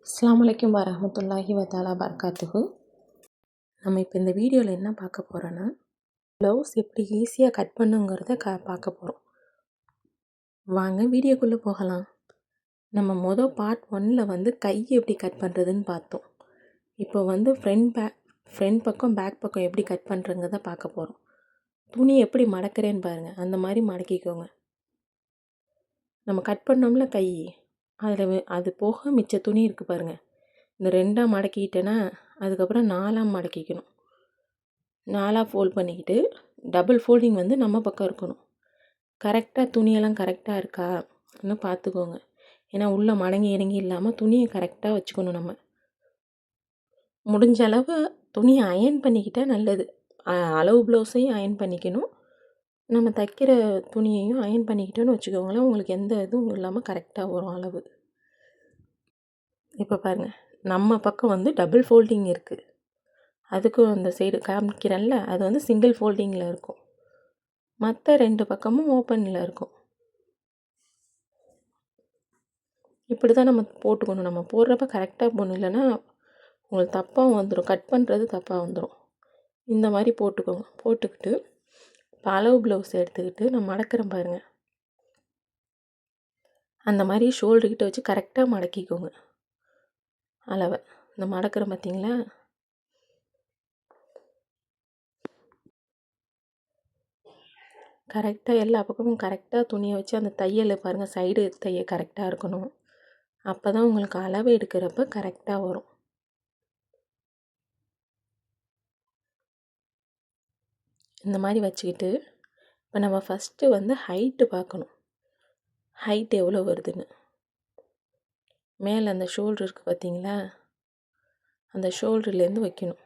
அஸ்ஸலாமு அலைக்கும் வரஹ்மத்துல்லாஹி வதஆலா பரகாத்துஹு. நம்ம இப்போ இந்த வீடியோவில் என்ன பார்க்க போகிறோன்னா, ப்ளவுஸ் எப்படி ஈஸியாக கட் பண்ணுங்கிறத பார்க்க போகிறோம். வாங்க வீடியோக்குள்ளே போகலாம். நம்ம பார்ட் 1ல் வந்து கை எப்படி கட் பண்ணுறதுன்னு பார்த்தோம். இப்போ வந்து ஃப்ரண்ட் பக்கம் பேக் பக்கம் எப்படி கட் பண்ணுறங்கிறத பார்க்க போகிறோம். துணி எப்படி மடக்கிறேன்னு பாருங்கள். அந்த மாதிரி மடக்கிக்கோங்க. நம்ம கட் பண்ணோம்ல கை, அது போக மிச்ச துணி இருக்குது பாருங்கள். இந்த 2ஆக மடக்கிக்கிட்டேன்னா அதுக்கப்புறம் 4ஆக மடக்கிக்கணும். 4ஆக ஃபோல்ட் பண்ணிக்கிட்டு டபுள் ஃபோல்டிங் வந்து நம்ம பக்கம் இருக்கணும். கரெக்டாக துணியெல்லாம் கரெக்டாக இருக்கான்னு பார்த்துக்கோங்க. ஏன்னா உள்ளே மடங்கி இறங்கி இல்லாமல் துணியை கரெக்டாக வச்சுக்கணும். நம்ம முடிஞ்ச அளவு துணியை அயர்ன் பண்ணிக்கிட்டால் நல்லது. அளவு ப்ளவுஸையும் அயர்ன் பண்ணிக்கணும், நம்ம தைக்கிற துணியையும் அயர்ன் பண்ணிக்கிட்டோன்னு வச்சுக்கோங்களேன். உங்களுக்கு எந்த இதுவும் இல்லாமல் கரெக்டாக வரும் அளவு. இப்போ பாருங்கள், நம்ம பக்கம் வந்து டபுள் ஃபோல்டிங் இருக்குது. அதுக்கும் அந்த சைடு காமிக்கிறேன்ல, அது வந்து சிங்கிள் ஃபோல்டிங்கில் இருக்கும். மற்ற 2 பக்கமும் ஓப்பனில் இருக்கும். இப்படி தான் நம்ம போட்டுக்கணும். நம்ம போடுறப்ப கரெக்டாக போடணும், இல்லைன்னா உங்களுக்கு தப்பாக வந்துடும். கட் பண்ணுறது தப்பாக வந்துடும். இந்த மாதிரி போட்டுக்கோங்க. போட்டுக்கிட்டு இப்போ அளவு ப்ளவுஸ் எடுத்துக்கிட்டு நான் மடக்கிறேன் பாருங்கள். அந்த மாதிரி ஷோல்டர்கிட்ட வச்சு கரெக்டாக மடக்கிக்கோங்க அளவை. இந்த மடக்கிறேன் பார்த்தீங்களா? கரெக்டாக எல்லா பக்கமும் கரெக்டாக துணியை வச்சு அந்த தையலை பாருங்கள், சைடு தையல் கரெக்டாக இருக்கணும். அப்போ தான் உங்களுக்கு அளவு எடுக்கிறப்ப கரெக்டாக வரும். இந்த மாதிரி வச்சுக்கிட்டு இப்போ நம்ம ஃபஸ்ட்டு வந்து ஹைட்டு பார்க்கணும். ஹைட் எவ்வளோ வருதுன்னு. மேலே அந்த ஷோல்டர் இருக்குது பார்த்தீங்களா, அந்த ஷோல்டர்லேருந்து வைக்கணும்.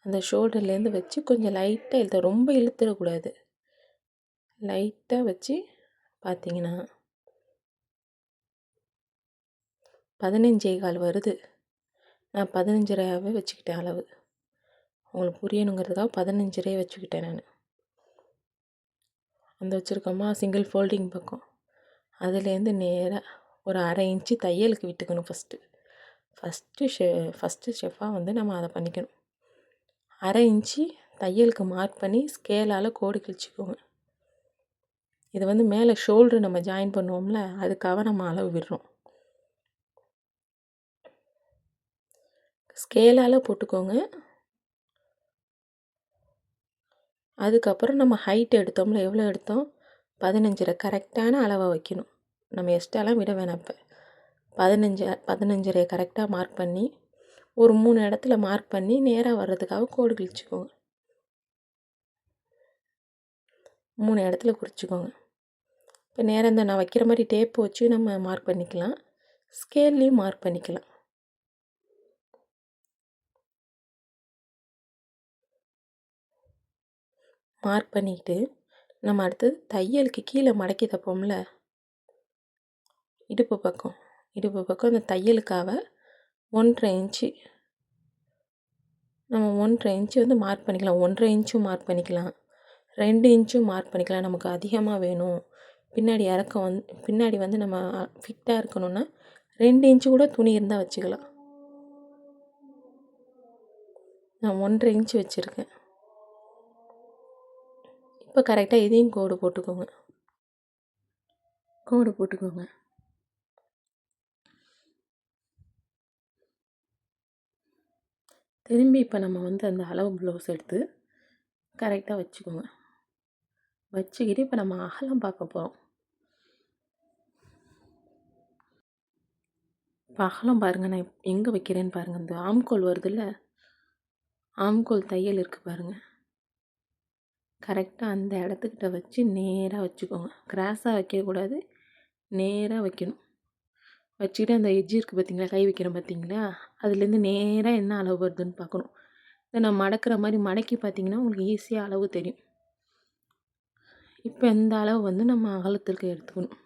அந்த ஷோல்டர்லேருந்து வச்சு கொஞ்சம் லைட்டாக ரொம்ப இழுத்துடக்கூடாது. லைட்டாக வச்சு பார்த்தீங்கன்னா 15.25 வருது. நான் 15.5 வச்சுக்கிட்டேன் அளவு. உங்களுக்கு புரியணுங்கிறதுக்காக 15.5 வச்சுக்கிட்டேன் நான். அந்த வச்சுருக்கோமா சிங்கிள் ஃபோல்டிங் பக்கம், அதுலேருந்து நேராக ஒரு 1/2 இன்ச்சு தையலுக்கு விட்டுக்கணும். ஃபஸ்ட்டு ஷெஃபாக வந்து நம்ம அதை பண்ணிக்கணும். 1/2 இன்ச்சு தையலுக்கு மார்க் பண்ணி ஸ்கேலால் கோடு கிழிச்சிக்கோங்க. இது வந்து மேலே ஷோல்டர் நம்ம ஜாயின் பண்ணுவோம்ல, அதுக்காக நம்ம அளவு விடுறோம். ஸ்கேலால் போட்டுக்கோங்க. அதுக்கப்புறம் நம்ம ஹைட் எடுத்தோம்ல, எவ்வளோ எடுத்தோம்? 15.5 கரெக்டான அளவை வைக்கணும். நம்ம எக்ஸ்ட்ராலாம் விட வேணாம். இப்போ 15.5 கரெக்டாக மார்க் பண்ணி ஒரு 3 இடத்துல மார்க் பண்ணி நேராக வர்றதுக்காக கோடு கிழிச்சிக்கோங்க. 3 இடத்துல குறிச்சிக்கோங்க. இப்போ நேராக இந்த நான் வைக்கிற மாதிரி டேப்பு வச்சு நம்ம மார்க் பண்ணிக்கலாம், ஸ்கேல்லையும் மார்க் பண்ணிக்கலாம். மார்க் பண்ணிக்கிட்டு நம்ம அடுத்தது தையலுக்கு கீழே மடக்கி தைப்போம்ல, இடுப்பு பக்கம் அந்த தையலுக்காக 1.5 இன்ச்சு நம்ம 1.5 இன்ச்சு வந்து மார்க் பண்ணிக்கலாம். 1.5 இன்ச்சும் மார்க் பண்ணிக்கலாம், 2 இன்ச்சும் மார்க் பண்ணிக்கலாம். நமக்கு அதிகமாக வேணும், பின்னாடி வந்து நம்ம ஃபிட்டாக இருக்கணும்னா 2 இன்ச்சு கூட துணி இருந்தால் வச்சுக்கலாம். நான் 1.5 இன்ச்சு வச்சுருக்கேன். இப்போ கரெக்டாக இதையும் கோடு போட்டுக்கோங்க. திரும்பி இப்போ நம்ம வந்து அந்த அளவு ப்ளவுஸ் எடுத்து கரெக்டாக வச்சுக்கோங்க. வச்சுக்கிட்டு இப்போ நம்ம அகலம் பார்க்க போகிறோம். இப்போ அகலம் பாருங்கள், நான் எங்கே வைக்கிறேன்னு பாருங்கள். இந்த ஆம்கோல் வருதுல்ல, ஆம்கோல் தையல் இருக்குது பாருங்கள், கரெக்டாக அந்த இடத்துக்கிட்ட வச்சு நேராக வச்சுக்கோங்க. கிராஸாக வைக்கக்கூடாது, நேராக வைக்கணும். வச்சுக்கிட்டு அந்த எட்ஜ் இருக்குது பார்த்தீங்களா, கை வைக்கிறோம் பார்த்தீங்களா, அதுலேருந்து நேராக என்ன அளவு வருதுன்னு பார்க்கணும். இதை நான் மடக்கிற மாதிரி மடக்கி பார்த்தீங்கன்னா உங்களுக்கு ஈஸியாக அளவு தெரியும். இப்போ இந்த அளவு வந்து நம்ம அகலத்திற்கு எடுத்துக்கணும்.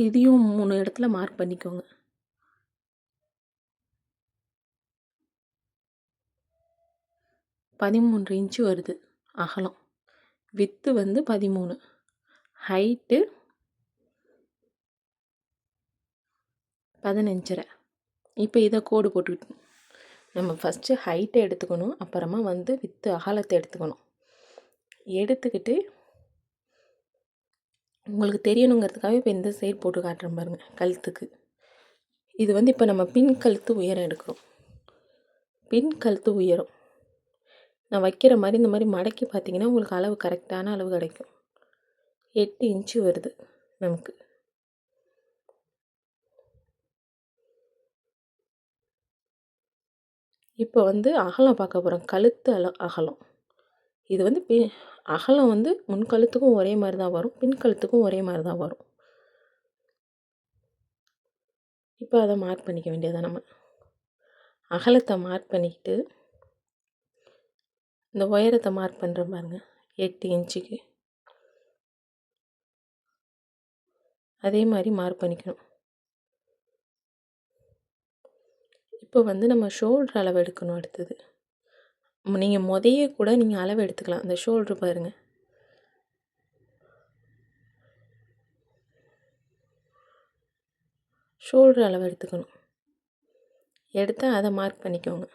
இதையும் 3 இடத்துல மார்க் பண்ணிக்கோங்க. 13 இன்ச்சு வருது அகலம். வித்து வந்து 13, ஹைட்டு 15.5. இப்போ இதை கோடு போட்டுக்கிட்டு நம்ம ஃபஸ்ட்டு ஹைட்டை எடுத்துக்கணும், அப்புறமா வந்து வித்து அகலத்தை எடுத்துக்கணும். எடுத்துக்கிட்டு உங்களுக்கு தெரியணுங்கிறதுக்காக இப்போ இந்த சைடு போட்டு காட்டுறேன் பாருங்கள். கழுத்துக்கு இது வந்து இப்போ நம்ம பின் கழுத்து உயரம் எடுக்கிறோம். பின் கழுத்து உயரம் நான் வைக்கிற மாதிரி இந்த மாதிரி மடக்கி பார்த்தீங்கன்னா உங்களுக்கு அளவு கரெக்டான அளவு கிடைக்கும். 8 இன்ச்சு வருது நமக்கு. இப்போ வந்து அகலம் பார்க்க போகிறோம். கழுத்து அகலம் இது வந்து அகலம் வந்து முன் கழுத்துக்கும் ஒரே மாதிரி தான் வரும், பின் கழுத்துக்கும் ஒரே மாதிரி தான் வரும். இப்போ அதை மார்க் பண்ணிக்க வேண்டியதான். நம்ம அகலத்தை மார்க் பண்ணிக்கிட்டு இந்த உயரத்தை மார்க் பண்ணுற பாருங்க 8 இன்ச்சுக்கு. அதே மாதிரி மார்க் பண்ணிக்கணும். இப்போ வந்து நம்ம ஷோல்டர் அளவு எடுக்கணும். அடுத்தது நீங்கள் முதையே கூட நீங்கள் அளவு எடுத்துக்கலாம். அந்த ஷோல்டர் பாருங்கள், ஷோல்டர் அளவு எடுத்துக்கணும். எடுத்தால் அதை மார்க் பண்ணிக்கோங்க.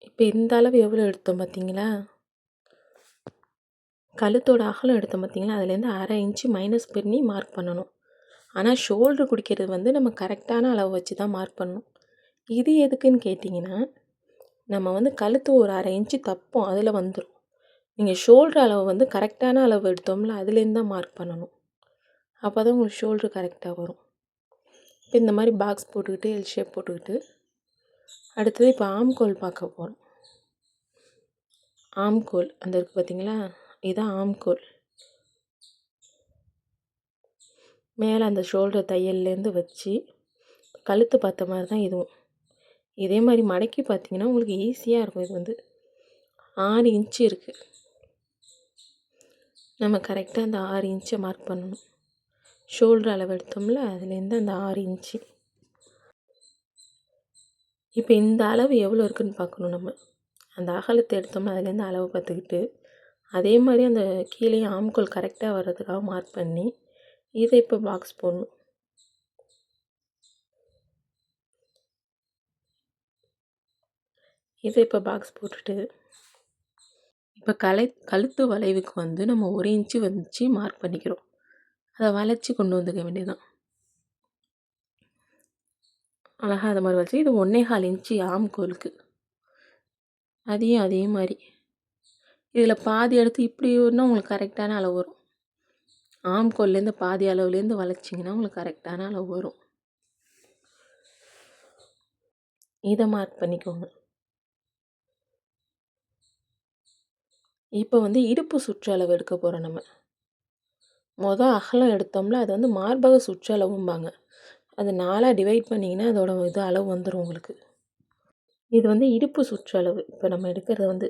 இப்போ இந்த அளவு எவ்வளோ எடுத்தோம் பார்த்தீங்களா? கழுத்தோட அகலம் எடுத்தோம் பார்த்தீங்களா? அதுலேருந்து 1/2 இன்ச்சு மைனஸ் பண்ணி மார்க் பண்ணணும். ஆனால் ஷோல்டர் குடிக்கிறது வந்து நம்ம கரெக்டான அளவு வச்சு தான் மார்க் பண்ணணும். இது எதுக்குன்னு கேட்டிங்கன்னா, நம்ம வந்து கழுத்து ஒரு 1/2 இன்ச்சு தப்போம், அதில் வந்துடும். நீங்கள் ஷோல்டர் அளவு வந்து கரெக்டான அளவு எடுத்தோம்ல, அதுலேருந்து தான் மார்க் பண்ணணும். அப்போ தான் உங்களுக்கு ஷோல்டர் கரெக்டாக வரும். இப்போ இந்த மாதிரி பாக்ஸ் போட்டுக்கிட்டு எல் ஷேப் போட்டுக்கிட்டு அடுத்தது இப்போ ஆம்கோல் பார்க்க போகிறோம். ஆம்கோல் அந்த இருக்குது பார்த்தீங்களா? இதுதான் ஆம்கோல். மேலே அந்த ஷோல்டர் தையல்லேருந்து வச்சு கழுத்து பார்த்த மாதிரி தான் இதுவும். இதே மாதிரி மடக்கி பார்த்தீங்கன்னா உங்களுக்கு ஈஸியாக இருக்கும். இது வந்து 6 இன்ச்சு இருக்குது. நம்ம கரெக்டாக அந்த 6 இன்ச்சை மார்க் பண்ணணும். ஷோல்டர் அளவு எடுத்தோம்ல, அதுலேருந்து அந்த 6 இன்ச்சு. இப்போ இந்த அளவு எவ்வளோ இருக்குதுன்னு பார்க்கணும். நம்ம அந்த அகலத்தை எடுத்தோம்னா அதுலேருந்து அளவு பார்த்துக்கிட்டு அதே மாதிரி அந்த கீழே ஆம்கோல் கரெக்டாக வர்றதுக்காக மார்க் பண்ணி இதை இப்போ பாக்ஸ் போடணும். இதை இப்போ பாக்ஸ் போட்டுட்டு இப்போ கழுத்து வளைவுக்கு வந்து நம்ம 1 இன்ச்சு வச்சு மார்க் பண்ணிக்கிறோம். அதை வளைச்சி கொண்டு வந்துக்க வேண்டியதுதான். அழகாக அதை மாதிரி வச்சு இது 1.25 இன்ச்சு ஆம்கோலுக்கு. அதையும் அதே மாதிரி இதில் பாதி எடுத்து இப்படி ஒன்றா உங்களுக்கு கரெக்டான அளவு வரும். ஆம்கோல்லேருந்து பாதி அளவுலேருந்து வளைச்சிங்கன்னா உங்களுக்கு கரெக்டான அளவு வரும். இதை மார்க் பண்ணிக்கோங்க. இப்போ வந்து இடுப்பு சுற்றளவு எடுக்க போகிறோம். நம்ம அகலம் எடுத்தோம்ல, அது வந்து மார்பக சுற்றளவும்பாங்க. அது 4ஆக டிவைட் பண்ணிங்கன்னா அதோட இது அளவு வந்துடும் உங்களுக்கு. இது வந்து இடுப்பு சுற்றளவு. இப்போ நம்ம எடுக்கிறது வந்து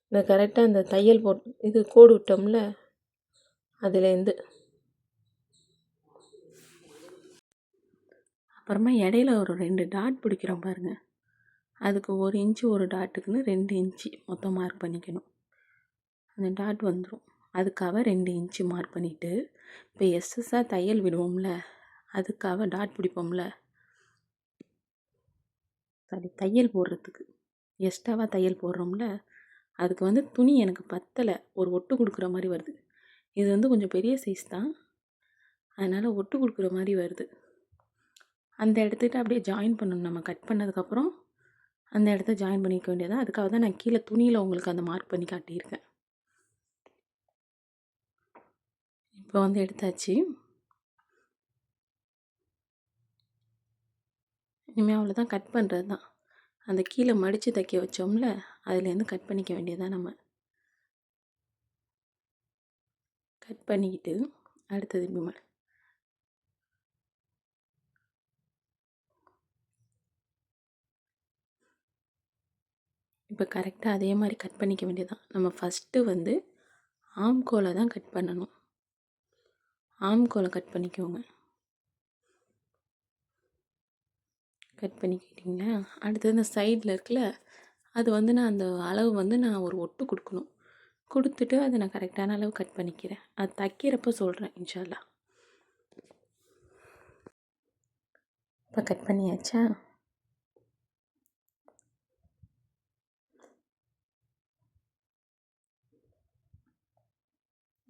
இந்த கரெக்டாக இந்த தையல் இது கோடு விட்டோம்ல, அதுலேருந்து அப்புறமா இடையில ஒரு 2 டாட் பிடிக்கிறோம் பாருங்கள். அதுக்கு 1 இன்ச்சு ஒரு டாட்டுக்குன்னு 2 இன்ச்சு மொத்தம் மார்க் பண்ணிக்கணும். அந்த டாட் வந்துடும். அதுக்காக 2 இன்ச்சு மார்க் பண்ணிவிட்டு இப்போ எஸ்எஸ்ஸாக தையல் விடுவோம்ல, அதுக்காக டாட் பிடிப்போம்ல, தையல் போடுறதுக்கு எக்ஸ்ட்ராவாக தையல் போடுறோம்ல, அதுக்கு வந்து துணி எனக்கு பத்தலை, ஒரு ஒட்டு கொடுக்குற மாதிரி வருது. இது வந்து கொஞ்சம் பெரிய சைஸ் தான், அதனால் ஒட்டு கொடுக்குற மாதிரி வருது. அந்த இடத்துக்கிட்ட அப்படியே ஜாயின் பண்ணணும். நம்ம கட் பண்ணதுக்கப்புறம் அந்த இடத்த ஜாயின் பண்ணிக்க வேண்டியதான். அதுக்காக தான் நான் கீழே துணியில் உங்களுக்கு அந்த மார்க் பண்ணி காட்டியிருக்கேன். இப்போ வந்து எடுத்தாச்சு. இனிமேல் அவ்வளோதான், கட் பண்ணுறது தான். அந்த கீழே மடித்து தைக்க வச்சோம்ல, அதுலேருந்து கட் பண்ணிக்க வேண்டியதான். நம்ம கட் பண்ணிக்கிட்டு அடுத்தது இப்படி இப்போ கரெக்டாக அதே மாதிரி கட் பண்ணிக்க வேண்டியதான். நம்ம ஃபஸ்ட்டு வந்து ஆம்கோலை தான் கட் பண்ணணும். ஆம்கோலை கட் பண்ணிக்கோங்க. கட் பண்ணிக்கிட்டிங்கன்னா அடுத்தது இந்த சைடில் இருக்குல்ல, அது வந்து நான் அந்த அளவு வந்து நான் ஒரு ஒட்டு கொடுக்கணும். கொடுத்துட்டு அதை நான் கரெக்டான அளவு கட் பண்ணிக்கிறேன். அது தைக்கிறப்ப சொல்கிறேன் இன்ஷா அல்லாஹ். இப்போ கட் பண்ணியாச்சா?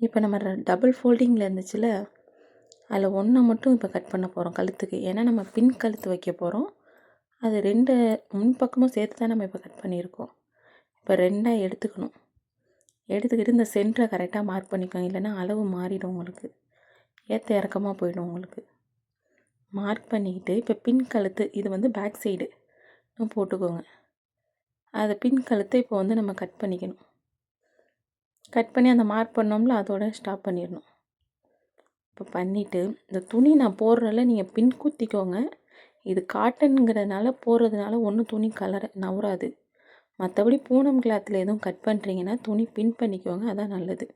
இப்போ நம்ம டபுள் ஃபோல்டிங்கில் இருந்துச்சுல, அதில் ஒன்றை மட்டும் இப்போ கட் பண்ண போகிறோம் கழுத்துக்கு. ஏன்னா நம்ம பின் கழுத்து வைக்க போகிறோம். அது 2 முன்பக்கமும் சேர்த்து தான் நம்ம இப்போ கட் பண்ணியிருக்கோம். இப்போ 2ஆக எடுத்துக்கணும். எடுத்துக்கிட்டு இந்த சென்டரை கரெக்டாக மார்க் பண்ணிக்கோங்க. இல்லைன்னா அளவு மாறிடும் உங்களுக்கு, ஏற்ற இறக்கமாக போயிடும் உங்களுக்கு. மார்க் பண்ணிக்கிட்டு இப்போ பின் கழுத்து இது வந்து பேக் சைடு போட்டுக்கோங்க. அதை பின் கழுத்தை இப்போ வந்து நம்ம கட் பண்ணிக்கணும். கட் பண்ணி அந்த மார்க் பண்ணோம்ல அதோட ஸ்டாப் பண்ணிடணும். இப்போ பண்ணிவிட்டு இந்த துணி நான் போடுறதில் நீங்கள் பின் குத்திக்கோங்க. இது காட்டனுங்கிறதுனால போடுறதுனால ஒன்றும் துணி கலர் நவராது. மற்றபடி பூனம் கிளாத்தில் எதுவும் கட் பண்ணுறீங்கன்னா துணி பின் பண்ணிக்கோங்க, அதான் நல்லது.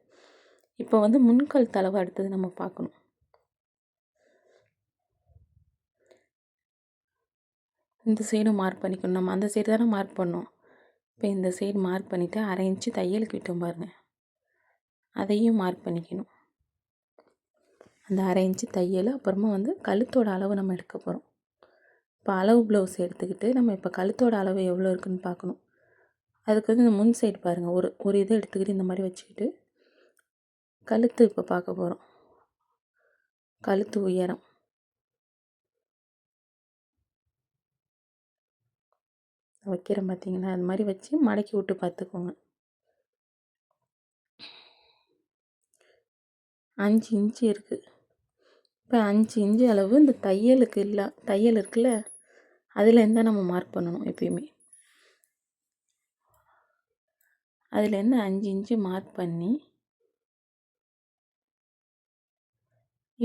இப்போ வந்து முன்கல் தளவு அடுத்தது நம்ம பார்க்கணும். இந்த சைடும் மார்க் பண்ணிக்கணும். நம்ம அந்த சைடு தானே மார்க் பண்ணோம். இப்போ இந்த சைடு மார்க் பண்ணிவிட்டு 1/2 இன்ச்சு தையலுக்கு விட்டோம் பாருங்கள், அதையும் மார்க் பண்ணிக்கணும். அந்த 1/2 இன்ச்சு தையல் அப்புறமா வந்து கழுத்தோட அளவு நம்ம எடுக்க போகிறோம். இப்போ அளவு ப்ளவுஸ் எடுத்துக்கிட்டு நம்ம இப்போ கழுத்தோட அளவு எவ்வளோ இருக்குதுன்னு பார்க்கணும். அதுக்கு வந்து இந்த முன் சைடு பாருங்கள், ஒரு இதை எடுத்துக்கிட்டு இந்த மாதிரி வச்சுக்கிட்டு கழுத்து இப்போ பார்க்க போகிறோம். கழுத்து உயரம் வைக்கிறேன் பார்த்தீங்களா, அது மாதிரி வச்சு மடக்கி விட்டு பார்த்துக்கோங்க. 5 இன்ச்சு இருக்குது. இப்போ 5 இன்ச்சு அளவு இந்த தையலுக்கு இல்லை, தையல் இருக்குல்ல அதுலேருந்து நம்ம மார்க் பண்ணணும். எப்பயுமே அதுலேருந்து 5 இன்ச்சு மார்க் பண்ணி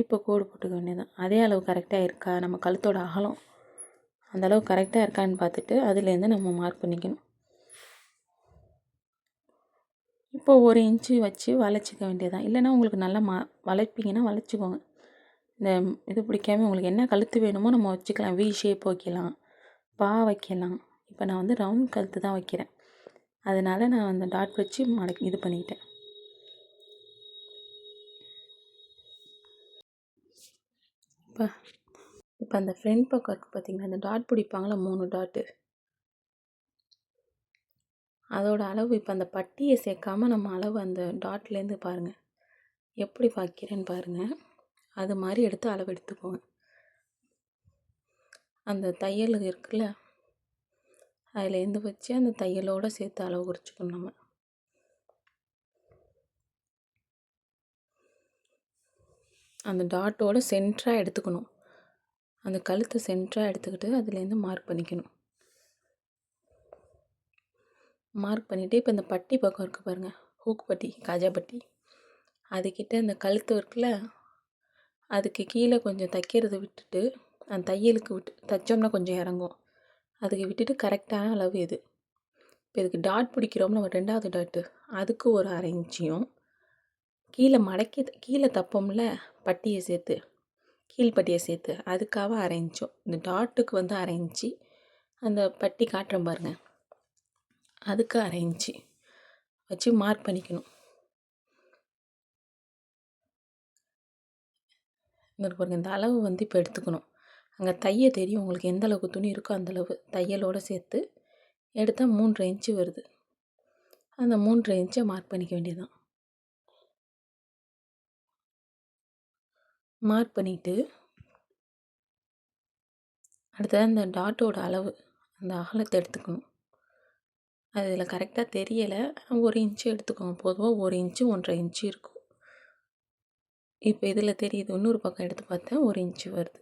இப்போ கோடு போட்டுக்க வேண்டியதான். அதே அளவு கரெக்டாக இருக்கா, நம்ம கழுத்தோட அகலம் அந்த அளவு கரெக்டாக இருக்கான்னு பார்த்துட்டு அதுலேருந்து நம்ம மார்க் பண்ணிக்கணும். இப்போ 1 இன்ச்சு வச்சு வளைச்சிக்க வேண்டியதான். இல்லைனா உங்களுக்கு நல்லா வளைப்பீங்கன்னா வளைச்சிக்கோங்க. இந்த இது பிடிக்காம உங்களுக்கு என்ன கழுத்து வேணுமோ நம்ம வச்சுக்கலாம். வி ஷேப் வைக்கலாம், பா வைக்கலாம். இப்போ நான் வந்து ரவுண்ட் கழுத்து தான் வைக்கிறேன், அதனால் நான் அந்த டாட் வச்சு இது பண்ணிக்கிட்டேன். இப்போ அந்த ஃப்ரண்ட் பக்கம் இருக்குது பார்த்திங்கன்னா, அந்த டாட் பிடிப்பாங்களா 3 டாட்டு, அதோட அளவு இப்போ அந்த பட்டியை சேர்க்காமல் நம்ம அளவு அந்த டாட்லேருந்து பாருங்கள் எப்படி வைக்கிறேன்னு பாருங்கள். அது மாதிரி எடுத்து அளவு எடுத்துக்கோங்க. அந்த தையல் இருக்குல்ல அதுலேருந்து வச்சு அந்த தையலோடு சேர்த்து அளவு குறிச்சிக்கணும். நம்ம அந்த டாட்டோட சென்டராக எடுத்துக்கணும். அந்த கழுத்தை சென்டராக எடுத்துக்கிட்டு அதுலேருந்து மார்க் பண்ணிக்கணும். மார்க் பண்ணிவிட்டு இப்போ இந்த பட்டி பக்கம் இருக்குது பாருங்கள், ஹூக் பட்டி, காஜா பட்டி, அதுக்கிட்ட அந்த கழுத்து இருக்குல்ல அதுக்கு கீழே கொஞ்சம் தைக்கிறத விட்டுட்டு அந்த தையலுக்கு விட்டு தைச்சோம்னா கொஞ்சம் இறங்கும், அதுக்கு விட்டுட்டு கரெக்டான அளவு இது. இப்போ இதுக்கு டாட் பிடிக்கிறோம்னா ஒரு 2வது டாட்டு அதுக்கு ஒரு 1/2 இன்ச்சியும் கீழே மடக்கி கீழே தப்போம்ல பட்டியை சேர்த்து, கீழ்பட்டியை சேர்த்து அதுக்காக 1/2 இன்ச்சும், இந்த டாட்டுக்கு வந்து 1/2 இன்ச்சு, அந்த பட்டி காட்டுறேன் பாருங்கள் அதுக்கு 1/2 இன்ச்சு வச்சு மார்க் பண்ணிக்கணும். இந்த பாருங்கள், இந்த அளவு வந்து இப்போ எடுத்துக்கணும். அங்கே தைய தெரியும் உங்களுக்கு, எந்த அளவுக்கு துணி இருக்கோ அந்தளவு தையலோடு சேர்த்து எடுத்தால் 3.5 இன்ச்சு வருது. அந்த 3.5 இன்ச்சை மார்க் பண்ணிக்க வேண்டியதுதான். மார்க் பண்ணிவிட்டு அடுத்தது அந்த டாட்டோட அளவு அந்த அகலத்தை எடுத்துக்கணும். அது இதில் கரெக்டாக தெரியலை, 1 இன்ச்சு எடுத்துக்கோங்க. பொதுவாக 1 இன்ச்சு 1.5 இன்ச்சு இருக்கும். இப்போ இதில் தெரியுது, இன்னொரு பக்கம் எடுத்து பார்த்தேன் 1 இன்ச்சு வருது.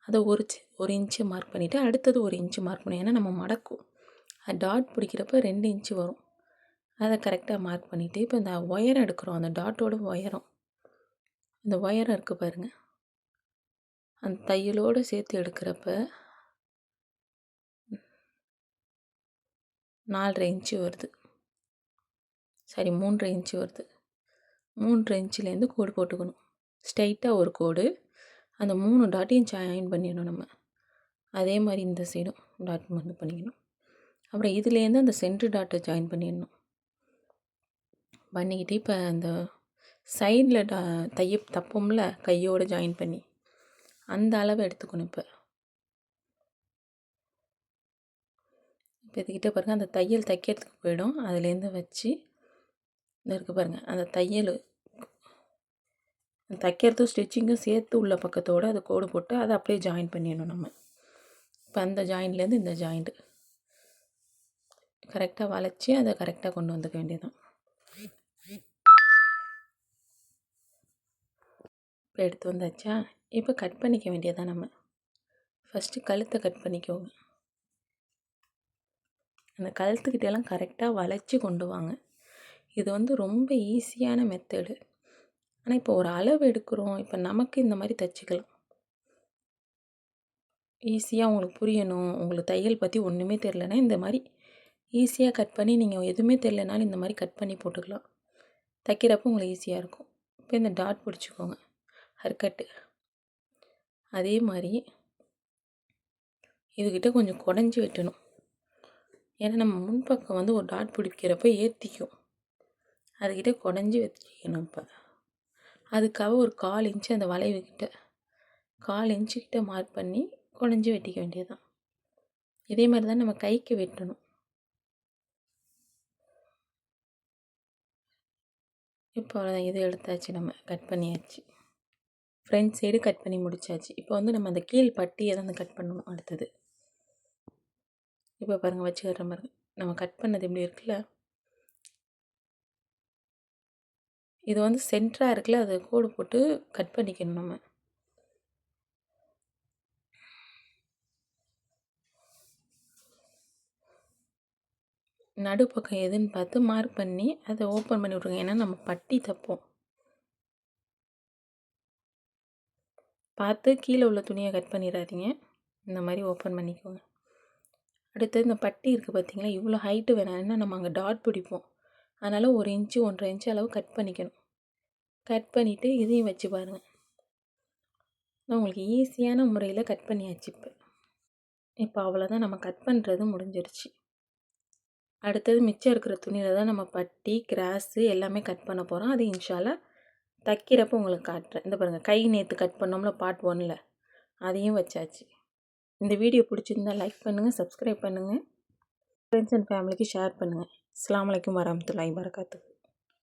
அதை 1 இன்ச்சு மார்க் பண்ணிவிட்டு அடுத்தது 1 இன்ச்சு மார்க் பண்ணணும். ஏன்னா நம்ம மடக்கும், அது டாட் பிடிக்கிறப்ப 2 இன்ச்சு வரும். அதை கரெக்டாக மார்க் பண்ணிவிட்டு இப்போ இந்த ஒயரம் எடுக்கிறோம், அந்த டாட்டோட ஒயரம், இந்த ஒயரம் இருக்குது பாருங்கள், அந்த தையலோடு சேர்த்து எடுக்கிறப்ப 4.5 இன்ச்சு வருது, சரி 3.5 இன்ச்சு வருது. 3 இன்ச்சுலேருந்து கோடு போட்டுக்கணும். ஸ்ட்ரைட்டாக ஒரு கோடு, அந்த 3 டாட்டையும் ஜாயின் பண்ணிடணும் நம்ம. அதே மாதிரி இந்த சைடும் டாட் வந்து பண்ணிக்கணும். அப்புறம் இதுலேருந்து அந்த சென்ட்ரு டாட்டை ஜாயின் பண்ணிடணும். பண்ணிக்கிட்டு இப்போ அந்த சைடில் தப்போம்ல கையோடு ஜாயின் பண்ணி, அந்த அளவை எடுத்துக்கணும். இப்போ இதுக்கிட்ட பாருங்கள், அந்த தையல் தைக்கிறதுக்கு போயிடும். அதுலேருந்து வச்சு இந்த இருக்குது பாருங்கள், அந்த தையல் தைக்கிறதும் ஸ்டிச்சிங்கும் சேர்த்து உள்ள பக்கத்தோடு அதை கோடு போட்டு அதை அப்படியே ஜாயின் பண்ணிடணும் நம்ம. இப்போ அந்த ஜாயின்ட்லேருந்து இந்த ஜாயிண்ட்டு கரெக்டாக வளைச்சி அதை கரெக்டாக கொண்டு வந்துக்க வேண்டியதுதான். இப்போ எடுத்து வந்தாச்சா, இப்போ கட் பண்ணிக்க வேண்டியதான் நம்ம. ஃபஸ்ட்டு கழுத்தை கட் பண்ணிக்கோங்க. அந்த கழுத்துக்கிட்டெல்லாம் கரெக்டாக வளைச்சி கொண்டு வாங்க. இது வந்து ரொம்ப ஈஸியான மெத்தடு. ஆனால் இப்போ ஒரு அளவு எடுக்கிறோம், இப்போ நமக்கு இந்த மாதிரி தைச்சிக்கலாம். ஈஸியாக உங்களுக்கு புரியணும், உங்களுக்கு தையல் பற்றி ஒன்றுமே தெரிலனா இந்த மாதிரி ஈஸியாக கட் பண்ணி, நீங்கள் எதுவுமே தெரிலனாலும் இந்த மாதிரி கட் பண்ணி போட்டுக்கலாம். தைக்கிறப்போ உங்களுக்கு ஈஸியாக இருக்கும். இப்போ இந்த டாட் பிடிச்சிக்கோங்க, ஹர்கட்டு. அதே மாதிரி இதுக்கிட்ட கொஞ்சம் குடஞ்சி வெட்டணும். ஏன்னா நம்ம முன்பக்கம் வந்து ஒரு டாட் பிடிக்கிறப்ப ஏற்றிக்கும், அதுக்கிட்ட குடஞ்சி வச்சுக்கணும். இப்போ அதுக்காக ஒரு 1/4 இன்ச்சு அந்த வளைவுக்கிட்ட 1/4 இன்ச்சுக்கிட்ட மார்க் பண்ணி குடஞ்சி வெட்டிக்க வேண்டியதுதான். இதே மாதிரி தான் நம்ம கைக்கு வெட்டணும். இப்போ அவ்வளோதான், இதை எடுத்தாச்சு, நம்ம கட் பண்ணியாச்சு. ஃப்ரண்ட் சைடு கட் பண்ணி முடிச்சாச்சு. இப்போ வந்து நம்ம அந்த கீழ் பட்டியை தான் கட் பண்ணணும் அடுத்தது. இப்போ பாருங்கள், வச்சுக்கிற பாருங்கள், நம்ம கட் பண்ணது எப்படி இருக்குல்ல, இது வந்து சென்டராக இருக்குல்ல, அதை கோடு போட்டு கட் பண்ணிக்கணும் நம்ம. நடுப்பக்கம் எதுன்னு பார்த்து மார்க் பண்ணி அதை ஓப்பன் பண்ணி விட்ருங்க. ஏன்னா நம்ம பட்டி தைப்போம். பார்த்து கீழே உள்ள துணியை கட் பண்ணிடாதீங்க, இந்த மாதிரி ஓப்பன் பண்ணிக்கோங்க. அடுத்து இந்த பட்டி இருக்குது பார்த்தீங்களா, இவ்வளோ ஹைட்டு வேணாம், ஏன்னா நம்ம அங்கே டாட் பிடிப்போம். அதனால் 1 இன்ச்சு 1.5 இன்ச்சு அளவு கட் பண்ணிக்கணும். கட் பண்ணிவிட்டு இதையும் வச்சு பாருங்கள், நான் உங்களுக்கு ஈஸியான முறையில் கட் பண்ணியாச்சு. இப்போ அவ்வளோதான், நம்ம கட் பண்ணுறது முடிஞ்சிருச்சு. அடுத்தது மிச்சம் இருக்கிற துணியில் தான் நம்ம பட்டி கிராஸு எல்லாமே கட் பண்ண போகிறோம். அது இன்ஷால்லா தைக்கிறப்போ உங்களுக்கு காட்டுறேன். இந்த பாருங்கள், கை நேற்று கட் பண்ணோம்ல பார்ட் 1ல், அதையும் வச்சாச்சு. இந்த வீடியோ பிடிச்சிருந்தால் லைக் பண்ணுங்கள், சப்ஸ்கிரைப் பண்ணுங்கள், ஃப்ரெண்ட்ஸ் அண்ட் ஃபேமிலிக்கு ஷேர் பண்ணுங்கள். அஸ்ஸலாமு அலைக்கும் வரஹ்மத்துல்லாஹி வபரகாத்துஹு.